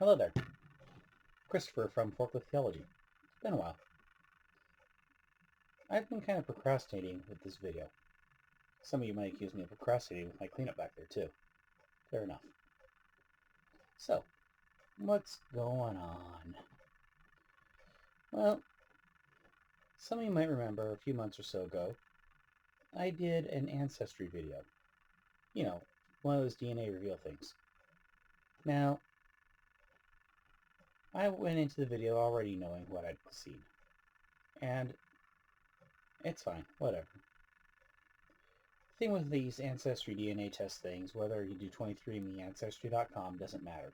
Hello there, Christopher from Forklift Theology. It's been a while. I've been kind of procrastinating with this video. Some of you might accuse me of procrastinating with my cleanup back there too. Fair enough. So, what's going on? Well, some of you might remember a few months or so ago, I did an Ancestry video. You know, one of those DNA reveal things. Now, I went into the video already knowing what I'd seen. And it's fine, whatever. The thing with these Ancestry DNA test things, whether you do 23andMe, Ancestry.com, doesn't matter.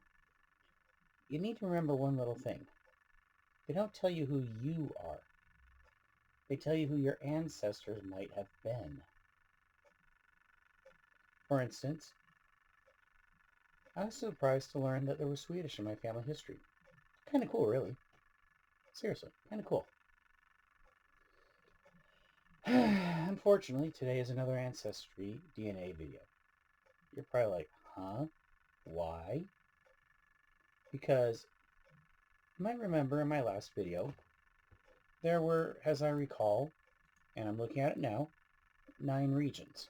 You need to remember one little thing. They don't tell you who you are. They tell you who your ancestors might have been. For instance, I was surprised to learn that there was Swedish in my family history. Kind of cool, really. Seriously, kind of cool. Unfortunately, today is another Ancestry DNA video. You're probably like, huh? Why? Because you might remember in my last video, there were, as I recall, and I'm looking at it now, 9 regions.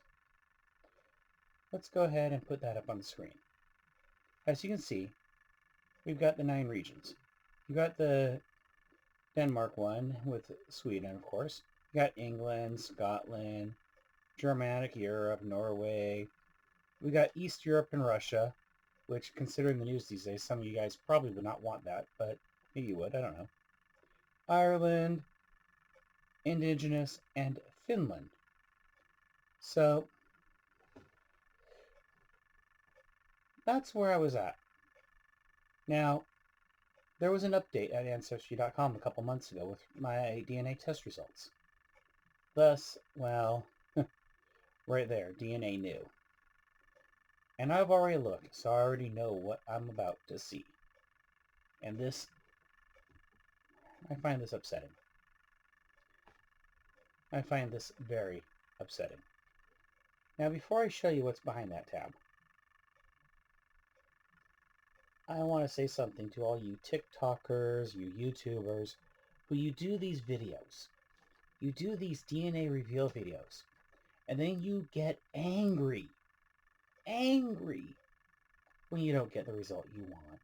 Let's go ahead and put that up on the screen. As you can see, we've got the 9 regions. You've got the Denmark one with Sweden, of course. You got England, Scotland, Germanic Europe, Norway. We got East Europe and Russia, which, considering the news these days, some of you guys probably would not want that, but maybe you would, I don't know. Ireland, Indigenous, and Finland. So that's where I was at. Now, there was an update at Ancestry.com a couple months ago with my DNA test results. Thus, well, right there, DNA new. And I've already looked, so I already know what I'm about to see. And this, I find this upsetting. I find this very upsetting. Now, before I show you what's behind that tab, I want to say something to all you TikTokers, you YouTubers, who you do these videos. You do these DNA reveal videos, and then you get angry when you don't get the result you want.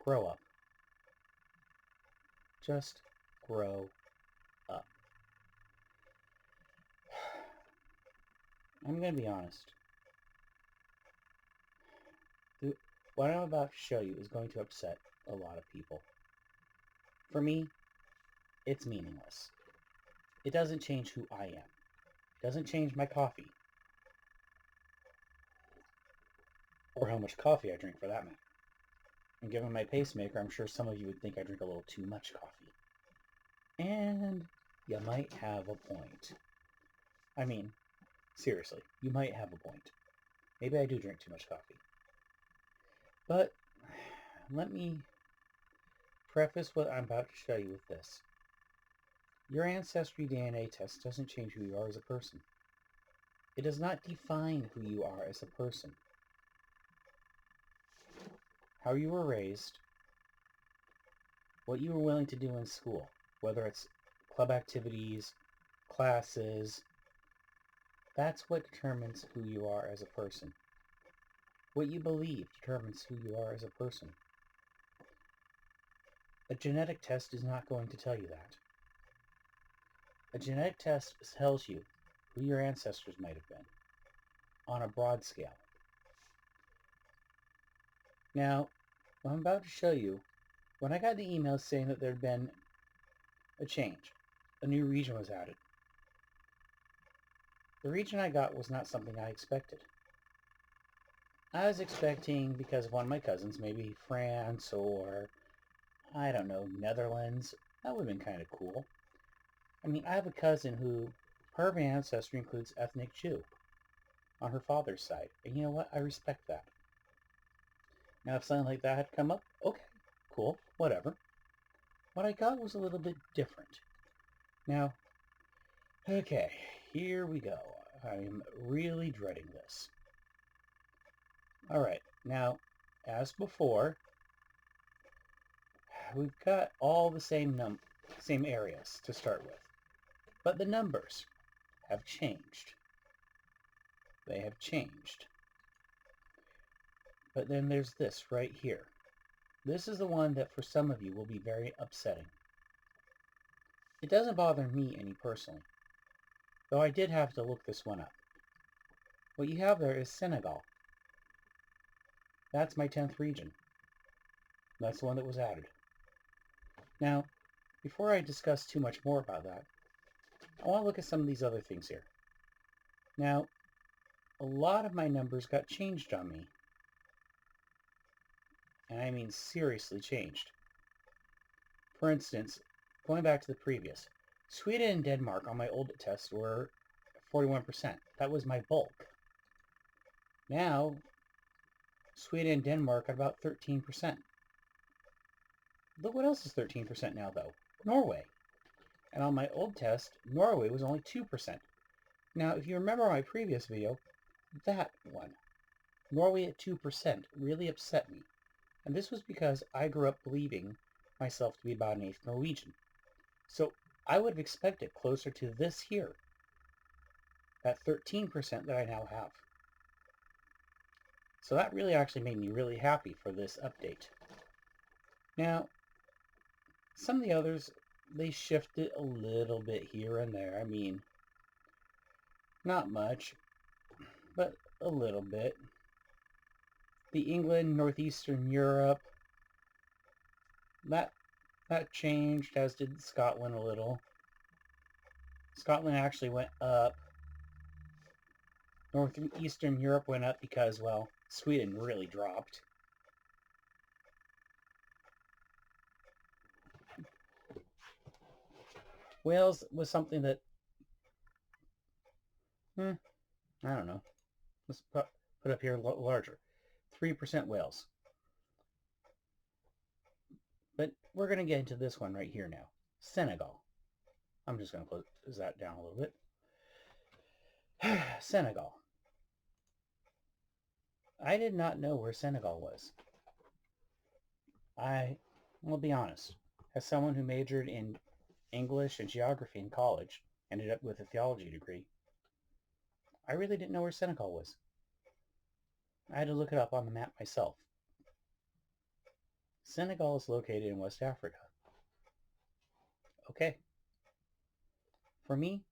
Grow up. Just grow up. I'm going to be honest. What I'm about to show you is going to upset a lot of people. For me, it's meaningless. It doesn't change who I am. It doesn't change my coffee. Or how much coffee I drink, for that matter. And given my pacemaker, I'm sure some of you would think I drink a little too much coffee. And you might have a point. I mean, seriously, you might have a point. Maybe I do drink too much coffee. But let me preface what I'm about to show you with this. Your Ancestry DNA test doesn't change who you are as a person. It does not define who you are as a person. How you were raised, what you were willing to do in school, whether it's club activities, classes, that's what determines who you are as a person. What you believe determines who you are as a person. A genetic test is not going to tell you that. A genetic test tells you who your ancestors might have been on a broad scale. Now, what I'm about to show you, when I got the email saying that there had been a change, a new region was added. The region I got was not something I expected. I was expecting, because of one of my cousins, maybe France or, I don't know, Netherlands. That would have been kind of cool. I mean, I have a cousin who, her ancestry includes ethnic Jew on her father's side. And you know what? I respect that. Now, if something like that had come up, okay, cool, whatever. What I got was a little bit different. Now, okay, here we go. I'm really dreading this. All right, now, as before, we've got all the same areas to start with, but the numbers have changed. They have changed. But then there's this right here. This is the one that for some of you will be very upsetting. It doesn't bother me any personally, though I did have to look this one up. What you have there is Senegal. That's my 10th region. That's the one that was added. Now, before I discuss too much more about that, I want to look at some of these other things here. Now, a lot of my numbers got changed on me. And I mean seriously changed. For instance, going back to the previous, Sweden and Denmark on my old test were 41%. That was my bulk. Now, Sweden and Denmark are about 13%. Look what else is 13% now, though. Norway. And on my old test, Norway was only 2%. Now, if you remember my previous video, that one, Norway at 2%, really upset me. And this was because I grew up believing myself to be about an eighth Norwegian. So I would have expected closer to this here, that 13% that I now have. So that really actually made me really happy for this update. Now, some of the others, they shifted a little bit here and there. I mean, not much, but a little bit. The England, Northeastern Europe, that changed, as did Scotland a little. Scotland actually went up. Northeastern Europe went up because, well, Sweden really dropped. Wales was something that, I don't know. Let's put up here larger. 3% Wales. But we're going to get into this one right here now. Senegal. I'm just going to close that down a little bit. Senegal. I did not know where Senegal was. I will be honest. As someone who majored in English and geography in college, ended up with a theology degree, I really didn't know where Senegal was. I had to look it up on the map myself. Senegal is located in West Africa. Okay. For me,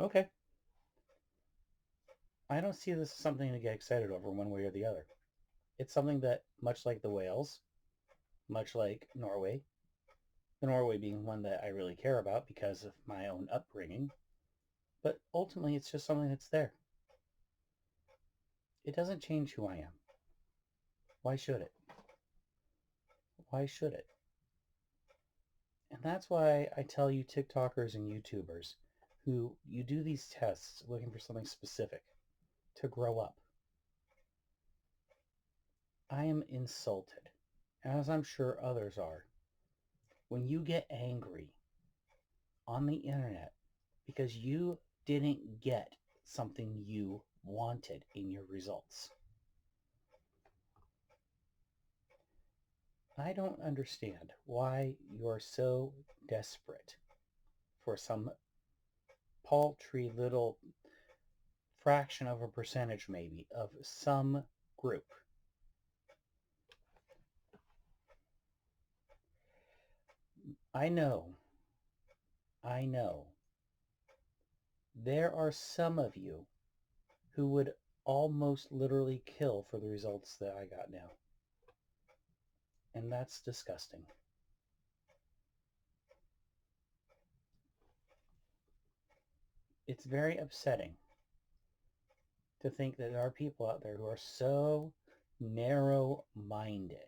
okay. I don't see this as something to get excited over one way or the other. It's something that, much like the Wales, much like Norway, the Norway being one that I really care about because of my own upbringing, but ultimately it's just something that's there. It doesn't change who I am. Why should it? Why should it? And that's why I tell you TikTokers and YouTubers who you do these tests looking for something specific to grow up. I am insulted, as I'm sure others are, when you get angry on the internet because you didn't get something you wanted in your results. I don't understand why you're so desperate for some paltry little fraction of a percentage maybe of some group. I know there are some of you who would almost literally kill for the results that I got now. And that's disgusting. It's very upsetting to think that there are people out there who are so narrow-minded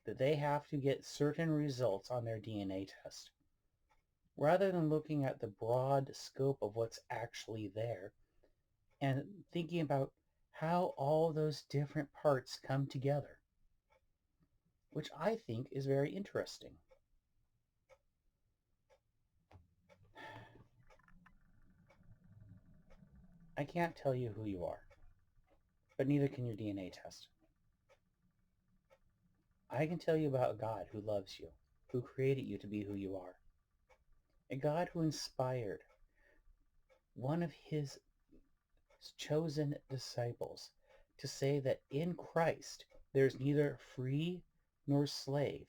that they have to get certain results on their DNA test rather than looking at the broad scope of what's actually there and thinking about how all those different parts come together, which I think is very interesting. I can't tell you who you are, but neither can your DNA test. I can tell you about a God who loves you, who created you to be who you are. A God who inspired one of his chosen disciples to say that in Christ there's neither free nor slave,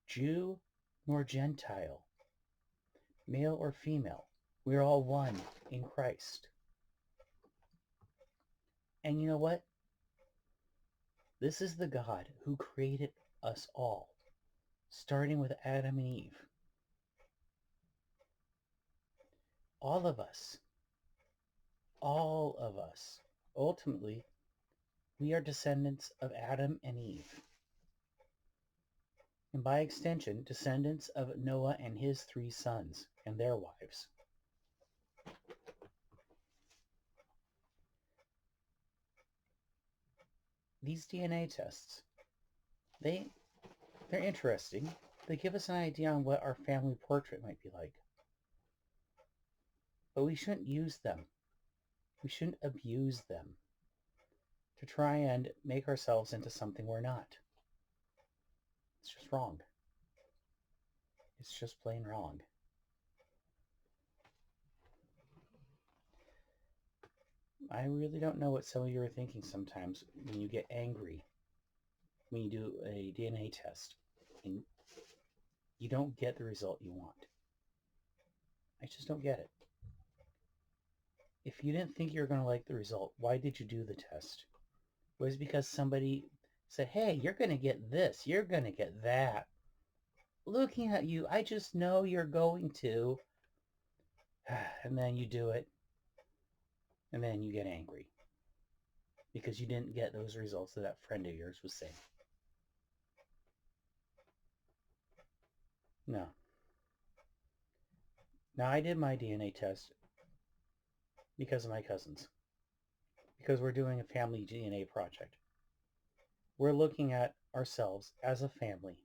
Jew nor Gentile, male or female. We're all one in Christ. And you know what? This is the God who created us all, starting with Adam and Eve. All of us, ultimately, we are descendants of Adam and Eve. And by extension, descendants of Noah and his 3 sons and their wives. These DNA tests, they're interesting. They give us an idea on what our family portrait might be like. But we shouldn't use them. We shouldn't abuse them to try and make ourselves into something we're not. It's just wrong. It's just plain wrong. I really don't know what some of you are thinking sometimes when you get angry, when you do a DNA test, and you don't get the result you want. I just don't get it. If you didn't think you were going to like the result, why did you do the test? Was it because somebody said, hey, you're going to get this, you're going to get that. Looking at you, I just know you're going to. And then you do it. And then you get angry. Because you didn't get those results that that friend of yours was saying. No. Now, I did my DNA test because of my cousins. Because we're doing a family DNA project. We're looking at ourselves as a family.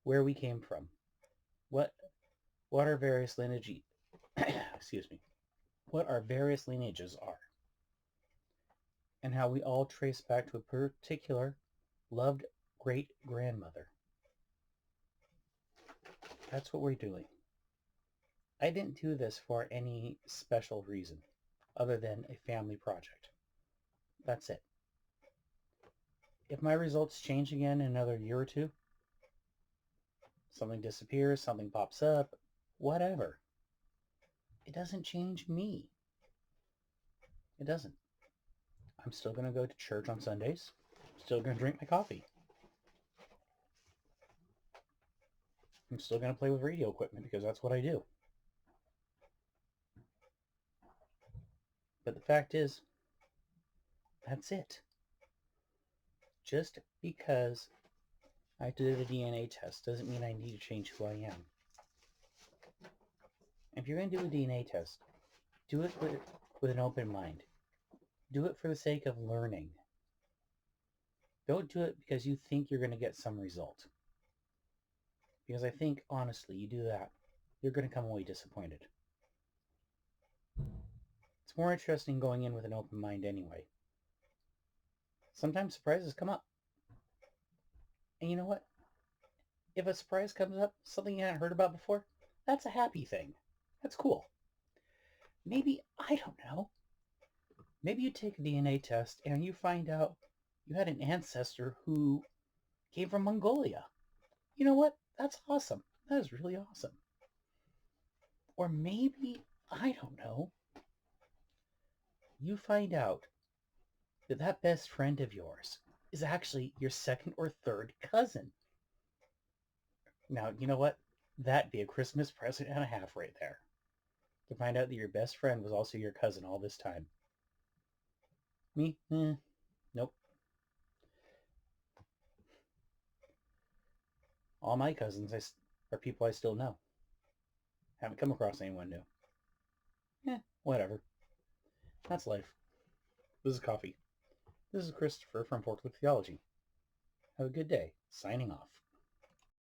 Where we came from. What our various lineages what our various lineages are, and how we all trace back to a particular loved great-grandmother. That's what we're doing. I didn't do this for any special reason other than a family project. That's it. If my results change again in another year or two, something disappears, something pops up, whatever, it doesn't change me. It doesn't. I'm still going to go to church on Sundays. Still going to drink my coffee. I'm still going to play with radio equipment because that's what I do. But the fact is, that's it. Just because I did a DNA test doesn't mean I need to change who I am. If you're going to do a DNA test, do it with an open mind. Do it for the sake of learning. Don't do it because you think you're going to get some result. Because I think, honestly, you do that, you're going to come away disappointed. It's more interesting going in with an open mind anyway. Sometimes surprises come up. And you know what? If a surprise comes up, something you hadn't heard about before, that's a happy thing. That's cool. Maybe, I don't know, maybe you take a DNA test and you find out you had an ancestor who came from Mongolia. You know what? That's awesome. That is really awesome. Or maybe, I don't know, you find out that that best friend of yours is actually your second or third cousin. Now, you know what? That'd be a Christmas present and a half right there. To find out that your best friend was also your cousin all this time. Me? Nope. All my cousins are people I still know. Haven't come across anyone new. Whatever. That's life. This is coffee. This is Christopher from Forklift Theology. Have a good day. Signing off.